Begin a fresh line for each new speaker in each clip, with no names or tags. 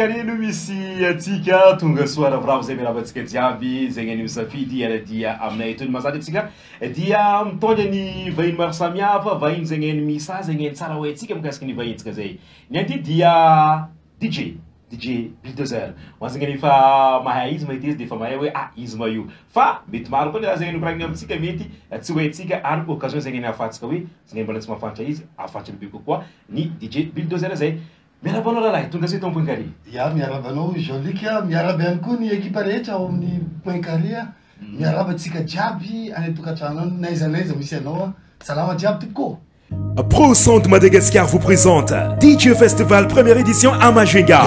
Karino misy atsika tonga soara vravo zay miaravantsika jiaby zegny any misafidy ara dia aminay eto ny mazady atsika dia mitondra ny vahiny maro samihafa vahiny zegny any misa zegny any tsara hoe atsika mikasiky ny vahintsika zay ny anty dia DJ Bulldozer mazagna efa mahay izy mahita izy de efa mahay hoe izy maio fa mety maro koa ny raha zegny nikoragny amitsika mety tsy hoe atsika ary occasion zegny ny ahafatsika hoe zegny mbola tsy mahafantatra izy ahafantrany be kokoa ny DJ Bulldozer zay miarabanao lalahy tonga sy tao Point Carré
ya miarabanao Jean-Luc miaraba ihany koa ny ekipa rehetra ao amin'ny Point Carré miaraba atsika jiaby any tokantrano na iza misy anao salama jiaby tompoko.
Pro Son de Madagascar vous présente DJ Festival première édition à Majunga.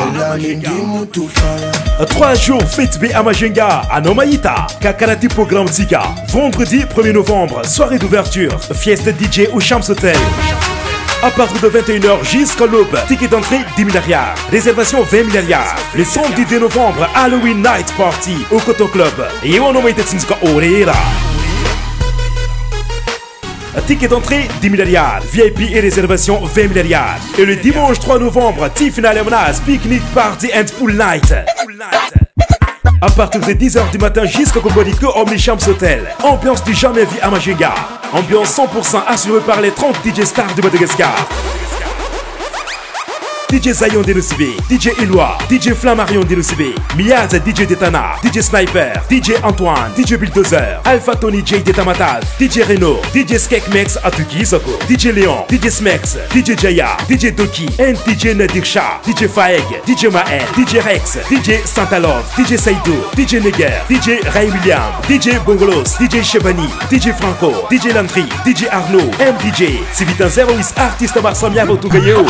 3 jours fête B à Majunga, à Nomaïta, Kakarati Programme Tika. Vendredi 1er novembre, soirée d'ouverture, fiesta DJ au Champs Hotel. À partir de 21h jusqu'à l'aube, ticket d'entrée 10 milliards, réservation 20 milliards. Le samedi 2 novembre, Halloween Night Party au Coton Club. Et on Nomaïta Tsinska Oreira. Ticket d'entrée 10 milliards, VIP et réservation 20 milliards. Et le dimanche 3 novembre, Tiffany Lemonade, Picnic Party and Pool Night. À partir de 10h du matin jusqu'au Cocorico Omni Champs Hotel. Ambiance du jamais vu à Majunga. Ambiance 100% assurée par les 30 DJ stars de Madagascar. DJ Zayon Denosibé, DJ Eloi, DJ Flammarion Denosibé, Miaz DJ Detana, DJ Sniper, DJ Antoine, DJ Bulldozer, Alpha Tony J Detamatas, DJ Reno, DJ Skekmex Atuki Soko, DJ Léon, DJ Smex, DJ Jaya, DJ Doki, DJ Nadir Shah, DJ Faeg, DJ Mael, DJ Rex, DJ Santalov, DJ Saïdo, DJ Neger, DJ Ray William, DJ Bongolos, DJ Chebani, DJ Franco, DJ Landry, DJ Arnaud, MDJ, Civitan 08 artiste Marsamia Rotugayeo.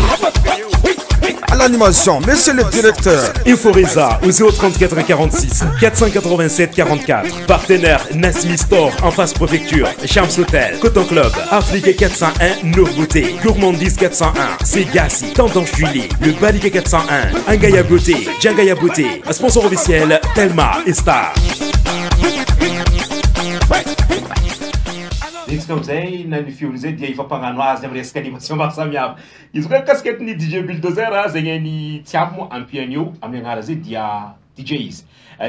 À l'animation, monsieur le directeur.
Inforesa au 034 46 487 44. Partenaire Nasmi Store en face préfecture, Champs Hotel, Coton Club, Afrique 401, Nourgouté, Gourmandise 401, Segassi, Tendance Julie, le Balique 401, Angaya Beauté, Djangaya Beauté, sponsor officiel, Telma et Star.
Zay na fiori zay dia ifampagnano azy amin'ny resaka animation maro samihafa izy koa casquette ny DJ Bulldozer zegny ny tiako mo ampianio amin'ny agnara zay dia DJ izy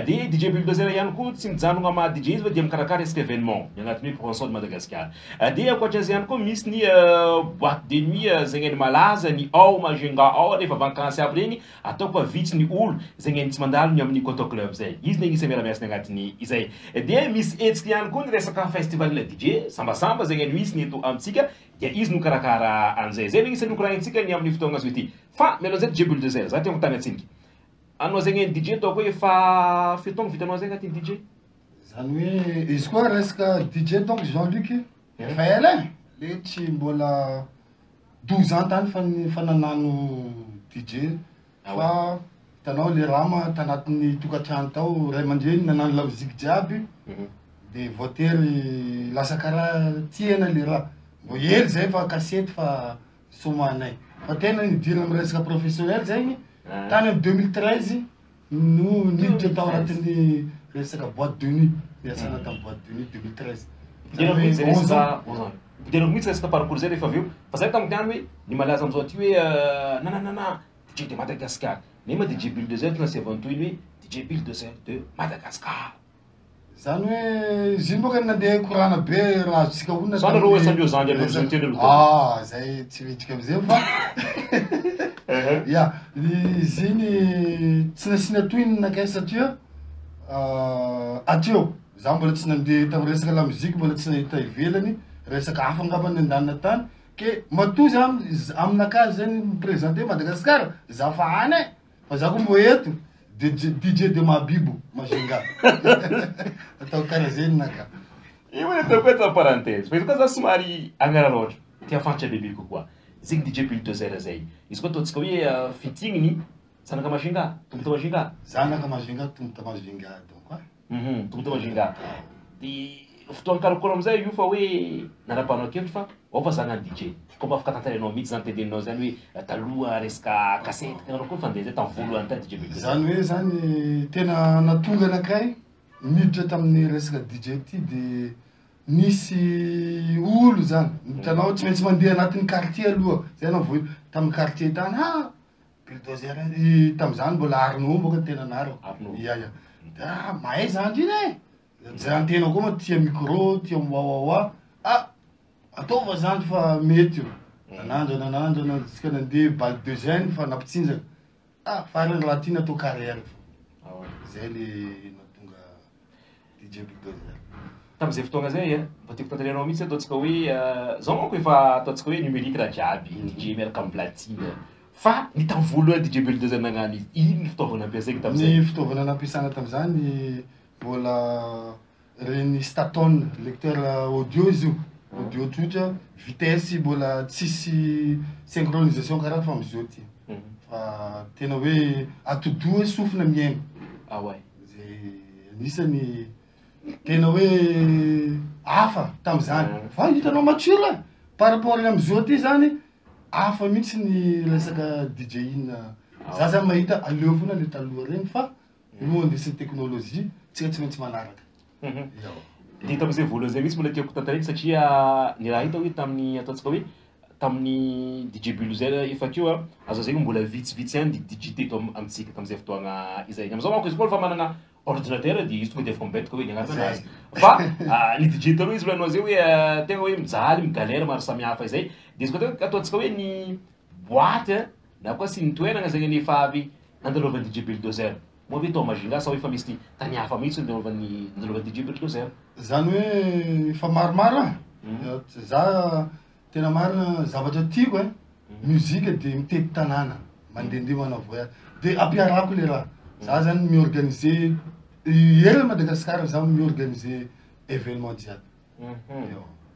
de DJ Bulldozer ihany koa tsy mijanona ama DJ izy fa dia mikarakara resaka événement ny agnatiny Pro Son de Madagascar de ankoatra azy ihany koa misy ny boîte de nuit zegny ny malaza ny ao Majunga ao rehefa vacances aby regny ataoko fa vitsy ny olo zegny tsy mandalo ny amin'ny Coton Club zay izy zegny isy miaramiasa ny agnatiny izay de misy etsika ihany koa ny resaka festival la DJ sambasamba zegny misy ny eto amitsika dia izy no karakara an'izay zay isy nokoragnintsika ny amin'ny fotoagna azy ity fa melonzay DJ Bulldozer za tiako tany atsiniky anao zegny DJ taoko hoe efa fetaogno vitanao zegny aty DJ
zany hoe izy koa resaka DJ donc Jean-Luc efa ela le tsy mbola 12 ans tany fa nanano DJ fa hitanao le rama tanatin'ny tokantrano tao ray aman-dreny nanano lamoziky jiaby de voatery lasa karaha tiana le raha mbo hely zay fa kasety fa somanay fa tena nidirina amin'ny resaka professionnel zegny tany amin'ny 2013 no niditra tao anatin'ny resaka boîte de nuit niasana tamin'ny boîte de nuit 2013
Dianao mihitsy resaka parcours zay rehefa aveo fa zay tamin'ny tany hoe ny malaza amizao aty hoe nananana DJ de Madagascar nema DJ Bulldozer tonga sy avantoiny hoe DJ Bulldozer de Madagascar
zany hoe ziny boka nandeha korana be raha azontsika olona
zany rô samio zandy aloha teny aloha
zay tsy vitrika amizay fa ya ziny tsy nasina toiny nakay satria atio za mbola tsy nandeha tamin'ny resaka lamoziky mbola tsy nahita ivelany resaka hafa ngamba ny andanina tany ke matozy aminakazy zany miprésente Madagascar za fa any fa za koa mbo eto DJ de Mabibo Majunga atao karaha zeny naka
io hoe ataoko eto parenthèse fa izy koa za somary agnara loatra tia fantatra bebe kokoa zegny DJ Bulldozer zay izy koa ataontsika hoe fitigniny zanaka Majunga tombo ta Majunga
zanaka Majunga tombo ta Majunga donc
tombo ta Majunga de fotoagna karakôry amizay io fa hoe narapanao kevitry fa ao fa zagnany DJ koa mba afaka tantarainao mihitsy zany tedeninao zany hoe taloha resaka kasety kanao koa fandeha zay tamin'ny voalohany tany DJ Bulldozer
zany hoe zany tena natonga anakay niditra tamin'ny resaka DJ ty de nisy olo zany hitanao tsy maintsy mandeha anatin'ny quartier aloha zay anao voa tamin'ny quartier tany bulldozer tam'izany mbola Arnaud boka tena anarako. Ia. Mahay zany iny e. Zany tena koa ma tia micro, tia miwawawa. Ataova zany fa mety io. Nanandrana tsika nandeha balle de gêne fa nampitsinjaka. Farany raha tia natao carrière. Zay le nahatonga DJ bulldozer.
Tam'izay fotoagna zay mba tiako tantarinao mihitsy ataontsika hoe zao manko efa ataontsika hoe numérique raha jiaby DJ miaraka amin'ny platine fa ny tamin'ny voalohany DJ bulldozer nagnano izy ino ny fitaovana ampiasainy tam'izay?
Ny fitaovana nampiasana tam'izany mbola reny Staton lecteur audio izy io audio tsotra vitesse mbola tsisy synchronisation karaha fa am'izao ty fa tena hoe atodoa sofina miaina. Zay anisany tena hoe hafa tam'izany fa hitanao matsiro par rapport am'izao ty zany hafa mihitsy ny resaka DJ ina za zany mahita aleo foana le taloha regny fa no andesin'ny teknôlôjia tsika tsy maintsy manaraka.
Dia tam'izay voalohany zay mihitsy mbola tiako tantarina satria ny raha hita hoe tamin'ny ataontsika hoe tamin'ny DJ bulldozer efa keo azo zay mbola vitsivitsy ihany DJ teto amintsika tam'izay fotoagna izay. Am'izao manko izy koa fa manana ordinateur dia izy tonga dia efa mibetaka hoe niagnarana azy fa ny DJ taloha izy volanao zay hoe tegna hoe mijaly migalera maro samihafa izay dia izy koa tegna ataontsika hoe ny boîte na koa sy ny toerana zay nefa avy nandalovan'ny DJ bulldozer moa hoe tao Majunga sa hoe efa misy tany hafa mihitsy nandalovan'ny DJ bulldozer.
Zany hoe efa maromaro za tena marina zavatra tiako muzika dia mitety tanàna mandehandeha manao voyage dia ampiarahako le raha za zany miorganiser ela Madagasikara za miorganiser événement jiaby.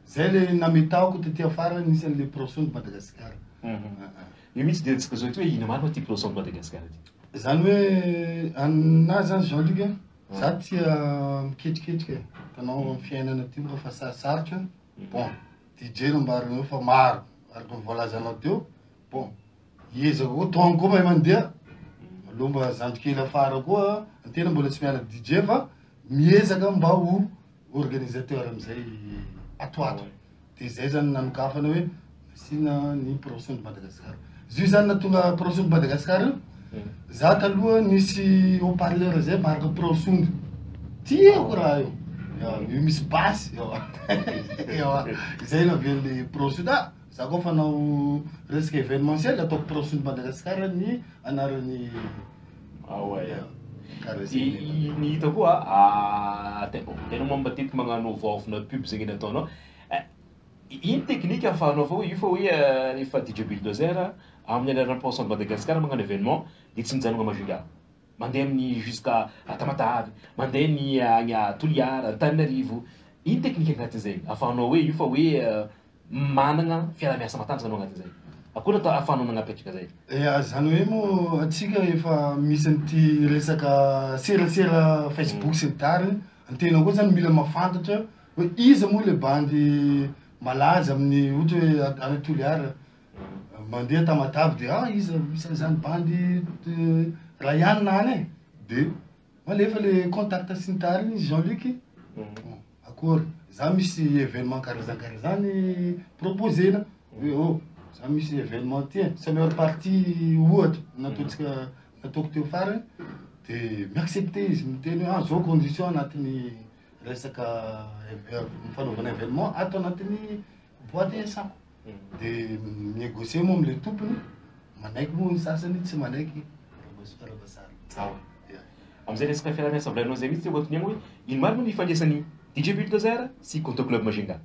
Zay le nametahako taty afara nisan'le production de Madagasikara.
Io mihitsy dia tsika zao hoe ino marina ty production de Madagasikara ty?
Zany hoe ana zany Jean-Luc za tia miketriketrika tanao amin'ny fiainana ty fa sarosarotra bon DJ nambarina fa maro araka ny voalazanao teo bon iezaka koa taogno koa mahay mandeha alomba zandrikely afara koa antena mbola tsy miala DJ fa miezaka mba ho organisateur am'izay atoato dia zay zany nanokafana hoe asina ny production de Madagascar. Izy io zany natonga production de Madagascar za taloha nisy haut-parleur zay maraka production tiako raha io io misy basy zay naven'le production za koa fanao resaka événementiel ataoko production de Madagascar ny anarany
ny hita koa tena moa matetika magnano vaofina pub zegny eny ataonao iny technique ahafahanao fa hoe io fa hoe rehefa DJ bulldozer amin'ny alalana production de Madagascar magnano événement dia tsy mijanona Majunga mandeha amin'ny jusqu'à Tamatavy mandeha ny agny Toliara Antananarivo iny technique agnatin'izay ahafahanao hoe io fa hoe manana fiara-miasa matanjaka anao agnatin'izay akory atao ahafahanao nagnapetraka zay?
Zany hoe moa atsika efa misy an'ity resaka serasera Facebook sy ny tariny antena koa zany mila mafantatra hoe iza moa le bandy malaza amin'ny ohatra hoe any Toliara mandeha Tamatavy dia iza misy an'izany bandy raha ihany nany dia malefa le contact sy ny tariny Jean-Luc akory za misy événement karazany proposena hoe za misy événement ty sa meilleure partie ohatra nataoko teo farany dia miaccepte izy miteny hoe zao condition anatin'ny resaka fanaovana événement atao anatin'ny boîte iasako dia négocier moa am'le tompony manaiky moa ny sasany tsy manaiky rabasara.
Am'izay resaka fiara-miasa volaninao zay mihitsy ohatoniagna hoe ino marina ny ifandraisan'ny DJ bulldozer sy Conto Club Majunga?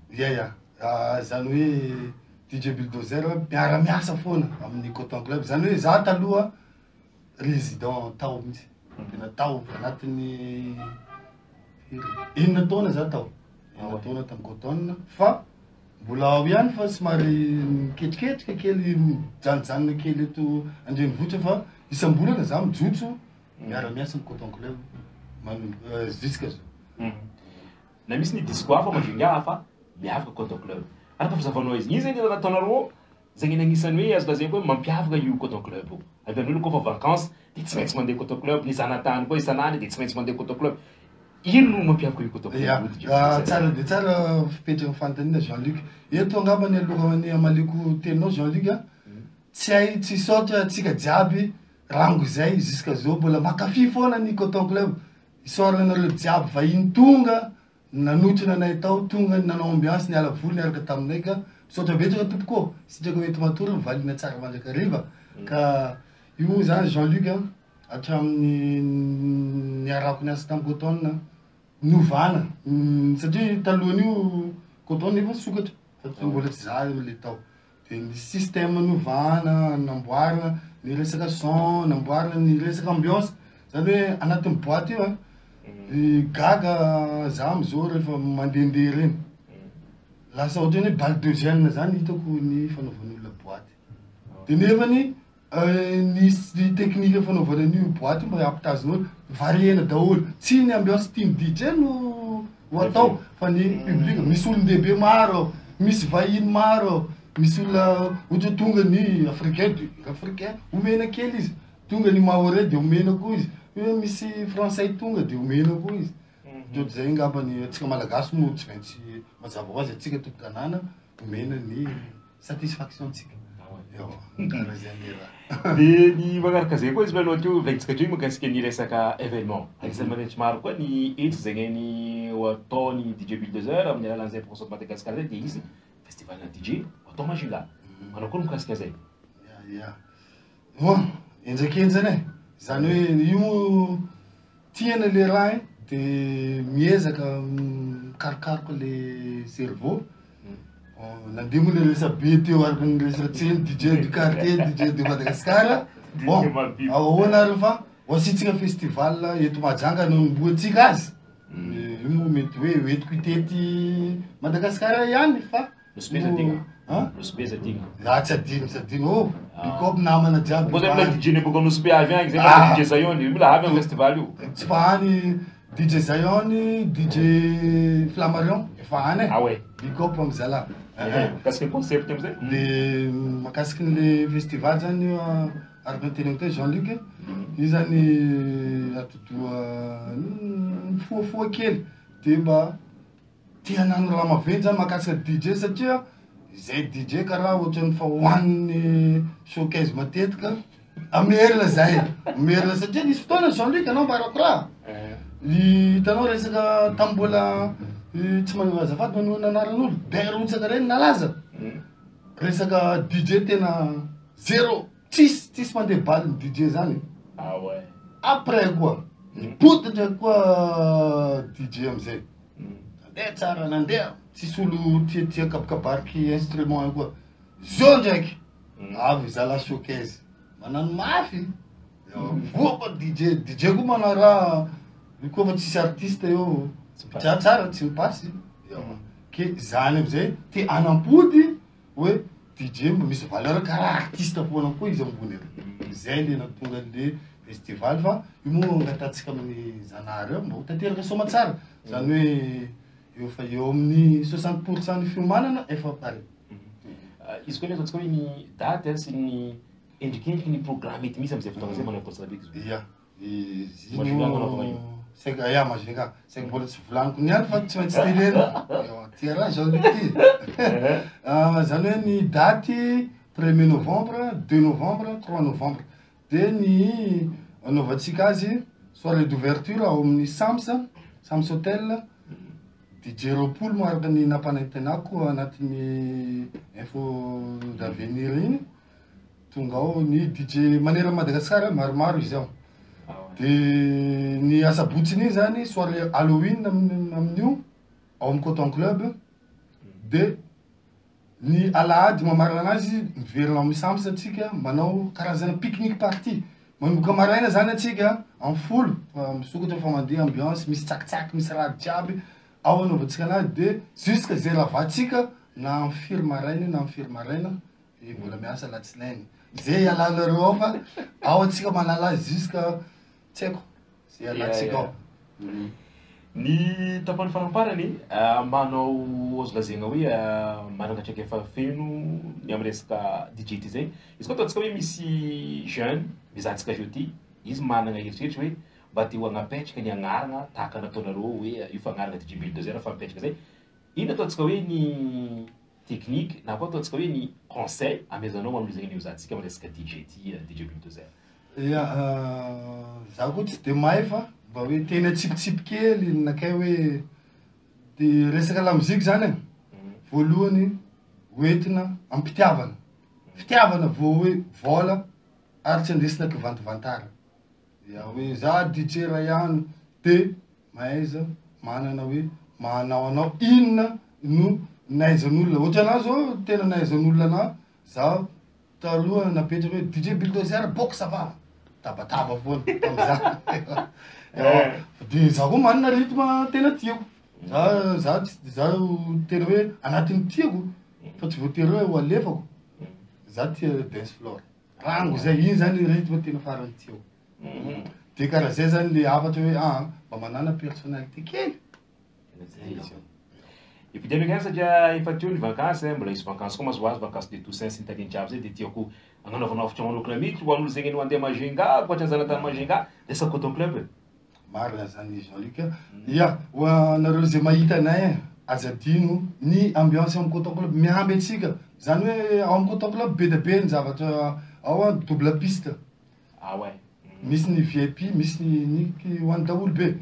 Zany hoe DJ bulldozer miara-miasa foana amin'ny Conto Club zany hoe za taloha résident tao mihitsy tena tao anatin'ny enina taona za tao enina taona tamin'ny Coton fa mbola ao ihany fa somary miketriketrika kely mijanonjanona kely eto andrenivohitra fa isam-bolana za mijotso miara-miasa amin'ny Conto Club jusqu'à zao.
Na misy ny disco hafa Majunga fa miavaka Conto Club araka fizavanao izy iny zany nataonareo zegny agnisan'ny hoe azo lazaina koa mampiavaka io Conto Club io avian'olo koa fa vacances dia tsy maintsy mandeha Conto Club ny zanatany koa isan'andro dia tsy maintsy mandeha Conto Club ino no mampiavaka io Conto Club?
Tsara dia tsara fipetraka fanontaniana Jean-Luc eto angambany alohany amaliko teninao Jean-Luc tsy hay tsy saotra atsika jiaby rango zay jusqu'à zao mbola makafy foana ny Coton Club. Isoranareo jiaby vahiny tonga nanotrana anay tao tonga nanao ambiance niala voly niaraka taminay ka misaotra betsaka tompoko sitraka mety matory mivalina tsara mandrakariva ka io zany Jean-Luc hatramin'ny niarako niasa tamin'ny Coton novana satria talohan'io Coton nefa sokatra fa mbola tsy za le tao de ny système novana namboarina ny resaka son namboarina ny resaka ambiance zany hoe anatin'ny boîte io gaga za amizao rehefa mandehandeha reny lasa ohatra hoe baldosienne zany hitako ny fanaovan'olona boîte de nefany ny technique fanaovana an'io boîte mba ampitazon'olo variena daholo tsy ny ambiance team DJ no atao fa ny public misy olon-dehibe maro misy vahiny maro misy olona ohatra tonga ny africain omena kely izy tonga ny maoré de omena koa izy misy français tonga de omena koa izy ohatry zay ngamba ny atsika malagasy moa tsy maintsy mazava ho azy atsika tompon-tanàna omena ny satisfaction tsika
de ny magnaraka zay koa izy mialoha teo vaintsika teo makasika ny resaka événement anisany manentsy maro koa ny hetsy zay ny ataony DJ Bulldozer amin'ny alalan'izay professeur Madagascar zay de izy festival na DJ atao Majunga manao koa mikasika zay
enjakenjany zany hoe io tiana le raha de miezaka mikarokaroka le cerveau nandeha moa le resa be teo araka ny resaka tseny DJ du quartier DJ de Madagascar bon ahoana ary fa oasitsika festival eto Mahajanga no nomboatsika azy io moa mety hoe entiko itety Madagascar ihany fa
Nosbe
tsy adino bikop namana jiaby
koa zay mila DJ ne boko Nosbe avy agny zay mila DJ Zayon mila avy amin'ny festival io
tsy fa any DJ Zayon DJ Flammarion efa any bikop amizala
kasika concept amizay
de makasiky le festival zany araka teny teo Jean-Luc io zany atotoa foafoa kely de mba tia nano raha maventy zany makasika DJ satria zay DJ karaha ohatrany fa hoaniny showcase matetika amerla zay amerla satria nisy fotoana Jean-Luc anao mbarako raha hitanao resaka tambola tsy manao azafady manao nanaran'olo berotsaka reny nalaza resaka DJ tena zéro tsisy mandeha baly ny DJ zany après koa nipotatra koa DJ amizay nandeha tsara nandeha tsisy olo tiatia kabakabariky instrument koa zao ndraiky avy zala showcase manano mafy voa koa DJ koa manao raha koa fa tsisy artiste eo tsara tsy mipasy ke zany amizay te anampody hoe DJ mba misy valeur karaha artiste foana koa izy ambony zay le natonga le festival fa io moa angatatsika amin'ny zanahary eo mba ho tanteraka soma tsara zany hoe eo fa eo amin'ny 60% ny fiomanana efa pare
izy koa nefa tsika hoe ny date sy ny endrikendriky ny programme mety misy amizay fotoana zay manao potsirabeky
seka ya Majunga seka mbola tsy volaniko niany fa tsy maintsy tenena tia raha Jean-Luc zany hoe ny daty 1er novembre 2 novembre 3 novembre de ny anaovantsika azy soirée d'ouverture ao amin'ny Sams Hotel DJ Ropoul moa araka ny nampanentenako anatin'ny info d'avenir iny tonga ao ny DJ manera Madagascar maromaro izy ao de ny asabotsiny zany soirée Halloween amin'io ao amin'ny Coton Club de ny alahady mamarana anazy miverina amin'ny Sams atsika manao karazana pique-nique party manomboka maraina zany atsika amin'ny folo misokatra fa mandeha ambiance misy tsakitsaky misy raha jiaby ao anaovantsika anazy de jusqu'à zay ravatsika na amin'ny firy maraina na amin'ny firy maraina mbola miasa latsinainy zay alalareo ao fa ao atsika manala azy jusqu'à tsy haiko zay alatsika ao
ny tapany faramparany manao ozy lazegna hoe manangatraka efa feno ny amin'ny resaka DJ ty zay izy koa ataontsika hoe misy jeune mizahantsika zio ty izy manana eritreritry hoe mba te ho agnapetraka ny agnarana tahaka nataonareo hoe io fagnarana DJ Bulldozer fa mipetraka zay ino ataontsika hoe ny technique na kwa totsika hoe ny conseil amezanao am'lezegny neozatsika am'resaka DJ DJ Bulldozer.
Zaho koa tsy de mahay fa mba hoe tena tsipitsipi kely nakay hoe de resaka lamozika zany e. Voalohany hoentina ampitiavana. Fitiavana vao hoe vola ary tsy andesina kivantavantara. Ya hoe za DJ Rayano de mahaiza manana hoe manao anao inona no nahaizan'olona. Ohatra anao zao tena nahaizan'olona na za taloha napetraka hoe DJ Bulldozer boko ça va. Tabataba foana tam'za. De za koa manana rythme tena tiako. Za tena hoe anatin'ny tiako fa tsy voatery hoe ho alefako. Za tia dance floor. Rango zay iny zany rythme tena farany tiako. De karaha zay zany le afatra hoe mba manana personnalité kely.
Et puis dès satria efa teo ny vacances mbola hisy vacances koa mazoazy vacances de Toussaint sy ny tagny jiaby zay de tiako agnanaovanavitra manokana mihitsy ho an'olo zegny no andeha Majunga ankoatran'ny zanatany Majunga resaka coton club.
Marina zany Jean-Luc. Ya, ho anareo zay mahita anay azadino ny ambiance amin'ny coton club miamby atsika. Zany hoe ao amin'ny coton club be de be ny zavatra ao double piste.
Ah ouais.
Misy ny VIP, misy ny ho an'ny daholo be.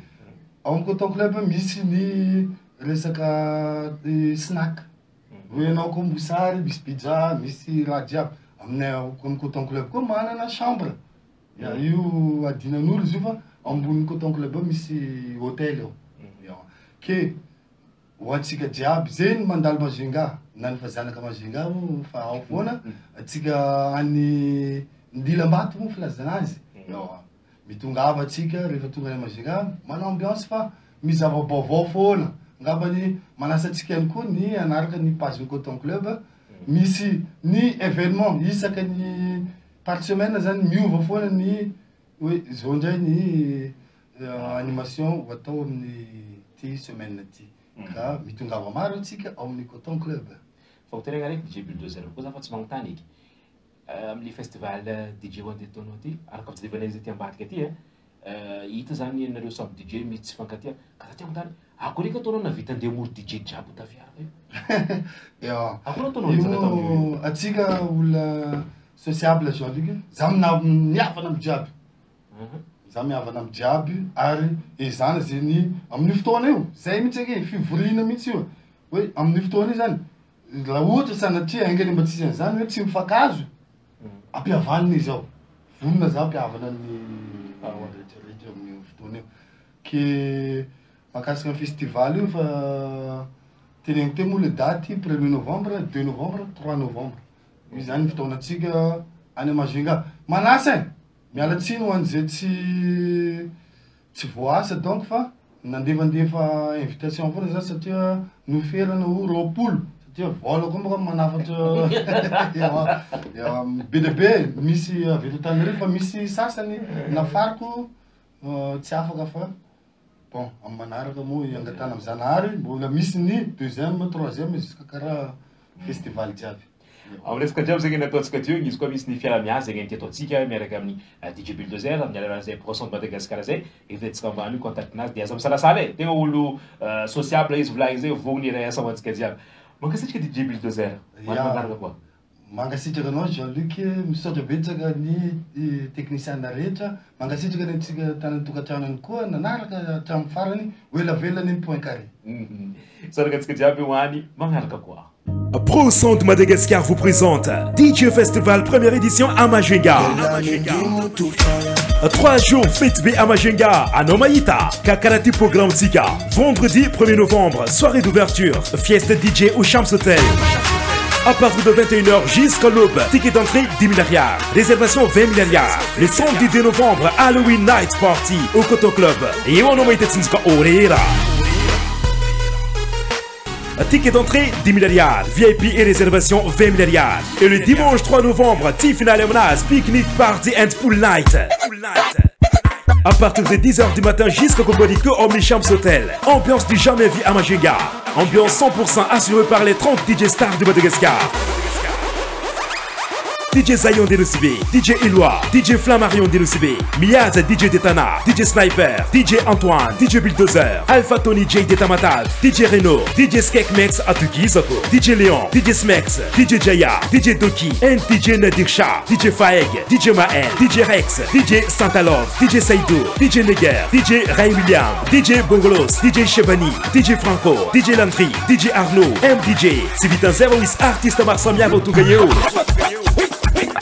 Ao amin'ny coton club misy ny resaka snack. Hoe anao koa mosary, misy pizza, misy raha jiaby. Aminay amin'ny coton club koa manana chambre. Ya io adinan'olo izy io fa ambony coton club misy hôtel eo. Ke ho antsika jiaby zay ny mandalo Majunga na ny fa zanaka Majunga fa ao foana atsika any Ndilambato moa filazana azy. Mitongava atsika rehefa tonga any Majunga manao ambiance fa mizava-baovao foana. Ngambany manasa atsika ihany koa ny anaraka ny page ny coton club misy ny événement isaka ny par semaine zany miova foana ny hoe zao ndray ny animation ho atao amin'ny ty semaine ty. Ka mitongava maro atsika ao amin'ny coton club.
Fa hoterena raiky DJ Bulldozer koa za fa tsy magnontany eky. Amin'ny festival DJ One Tono ty araka fijevanay zay ty ambadika ty hita zany nareo samy DJ misy tsy fankatia ka za ty magnontany akory ka ataonao navita andeha moro DJ jiaby tafiara io. Akory ataonao
io atsika olona sociable Jean-Luc za miavana amin'ny jiaby. Za miavana amin'ny jiaby ary ezana zay ny amin'ny fotoana io zay mihitsy ake fivoriana mihitsy io hoe amin'ny fotoana io zany la ohatra sanatria aingany mba tsisy an'izany hoe tsy mifakazo ampiavanina izy ao vonona za ampiavana ny rehetrarehetra amin'ny fotoana io. Ke makasika ny festival io fa teneniko teo moa le daty 1er novembre, 2 novembre, 3 novembre. Io zany fotoana atsika any Majunga. Manasa mialatsiny ho an'izay tsy voasa donc fa nandefandefa invitation foana za satria noferana ho roapolo satria vola koa moka manafatra be de be misy avy eto Tanarivo fa misy sasany nafariko tsy afaka fa bon amin'ny manaraka moa iangatana amin'ny Zanahary mbola misy ny 2e, 3e jusqu'à karaha festival jiaby.
Amin'ny resaka jiaby zegny nataontsika teo izy koa misy ny fiara-miasa zegny ty ataontsika miaraka amin'ny DJ Bulldozer amin'ny alalana zay poisson de Madagascar zay efa ambany contactinazy de aza misalasala e tegna olo sociable izy volagny zay vogn'ny iray asa ho antsika jiaby. Mankasitraka DJ Bulldozer manaraka koa.
Mangasitraka anao Jean-Luc misaotra betsaka ny teknisiana rehetra mangasitraka ny antsika tany tokantranony koa nanaraka hatramin'ny farany ho elavelany ny point carré.
Saraka antsika jiaby hoany magnaraka koa.
Pro Son de Madagascar vous présente DJ Festival première édition à Majunga. 3 jours fête B à Majunga, à Nomaïta, Kakarati Programme Tika. Vendredi 1er novembre, soirée d'ouverture, fiesta DJ au Champs Hotel. À partir de 21h jusqu'à l'aube, ticket d'entrée 10 000 $, réservation 20 000 $. Le samedi 2 novembre, Halloween Night Party au Coton Club. Et on Nomaïta Tsinska Orera. Ticket d'entrée 10 000 $, VIP et réservation 20 000 $. Et le dimanche 3 novembre, Tiffany Lemonade, Picnic Party and Pool Night. À partir de 10h du matin jusqu'au Kobodiko Omni Champs Hotel. Ambiance du jamais vu à Majunga. Ambiance 100% assurée par les 30 DJ stars de Madagascar. DJ Zayon DLCB, DJ Eloi, DJ Flammarion DLCB, Miaz DJ Detana, DJ Sniper, DJ Antoine, DJ Bulldozer, Alpha Tony J Detamatal, DJ Reno, DJ Skekmex Atuki Zoko, DJ Léon, DJ Smex, DJ Jaya, DJ Doki, and DJ Nadir Shah, DJ Faeg, DJ Mael, DJ Rex, DJ Santalov, DJ Saïdou, DJ Neger, DJ Ray William, DJ Bongolos, DJ Chebani, DJ Franco, DJ Landry, DJ Arnaud, MDJ, Civitan 08 artiste Marsamia Votougayo.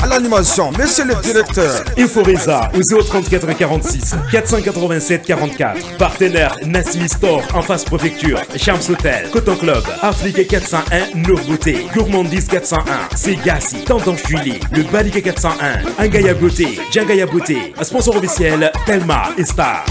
À l'animation, monsieur le directeur.
Inforesa au 034 46 487 44. Partenaire Nassimi Store en face préfecture, Champs Hotel, Coton Club, Afrique 401, Nourbeauté, Gourmandise 401, Segassi, Tendance Julie, le Balique 401, Angaya Beauté, Djangaya Beauté, sponsor officiel, Telma et Star.